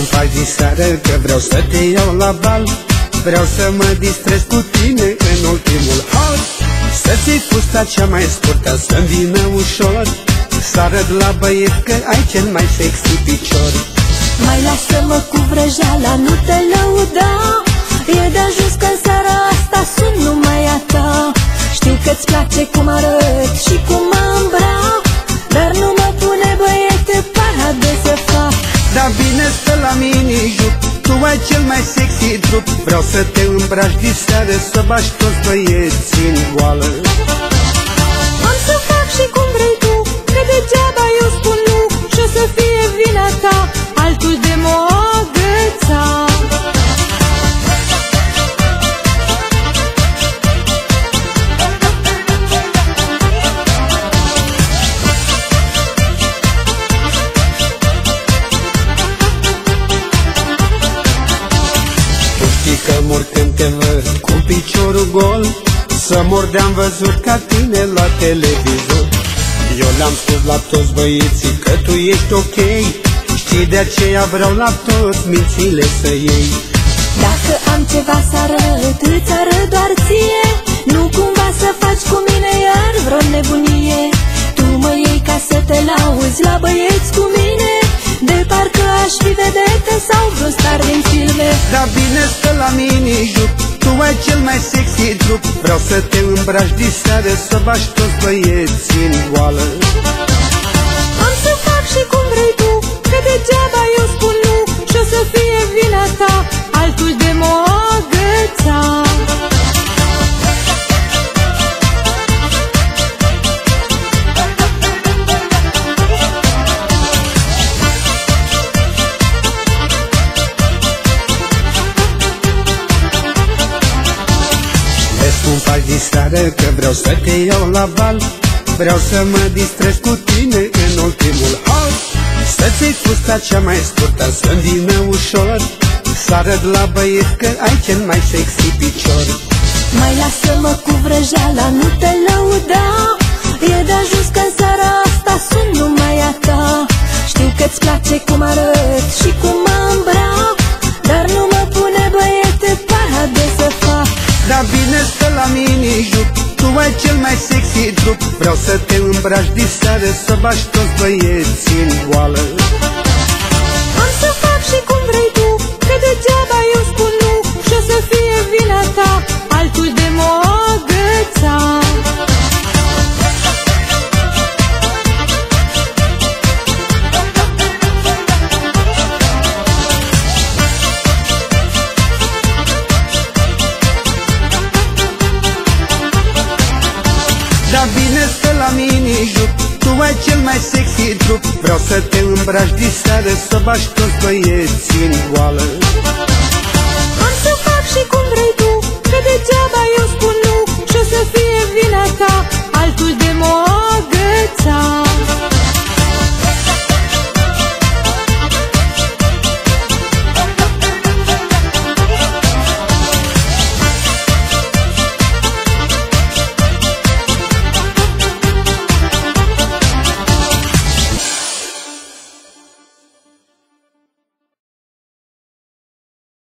cum faci diseară, că vreau să te iau la bal. Vreau să mă distrez cu tine în ultimul hal. Să-ți iei fusta cea mai scurtă, să-mi vină ușor, să arăt la băieți că ai cel mai sexy picior. Mai lasă-mă cu vrăjeala, nu te lăuda. E de ajuns că în seara asta sunt numai a ta. Știu că-ți place cum arăt și cum mă îmbrac, dar nu mă pune băiete parade să fac. Da bine, stă la mini-juc, tu ai cel mai sexy trup. Vreau să te îmbraci diseară, să bași toți băieții în goală. Am să fac și cum vrei tu, că degeaba eu spun nu, și o să fie vina ta, altul de mă agăța. Că mor când te văd cu piciorul gol, să mor de-am văzut ca tine la televizor. Eu le-am spus la toți băieții că tu ești ok, știi, de aceea vreau la toți mințile să iei. Dacă am ceva să arăt, îți arăt doar ție, nu cumva să faci cu mine iar vreo nebunie. Tu mă iei ca să te lauzi la băieți cu mine, de parcă aș fi vedetă sau vreun star din filme. Da bine, stă la mini-juc, tu ai cel mai sexy trup. Vreau să te îmbraci diseară, să bași toți băieții în goală. Am să fac și cum vrei tu, că degeaba eu spun nu, și o să fie vina ta, altul de mă agăța. Cum faci diseară, că vreau să te iau la bal. Vreau să mă distrez cu tine în ultimul hal. Să-ți iei fusta cea mai scurtă, să-mi vină ușor, să arăt la băieți că ai cel mai sexy picior. Mai lasă-mă cu vrăjeala, nu te lăuda. E de ajuns că în seara asta sunt numai a ta. Știu că-ți place cum arăt și cum mă îmbrac, dar nu mă pune băiete parade să fac. Da bine, stă la mini-juc, tu ai cel mai sexy trup. Vreau să te îmbraci diseară, să bași toți băieții în goală. Am să fac și cum vrei tu, că degeaba eu spun nu, și o să fie vina ta, altul de mă agăța. Da bine, stă la mini-juc, tu ai cel mai sexy trup. Vreau să te îmbraci diseară, să bași toți băieții în goală.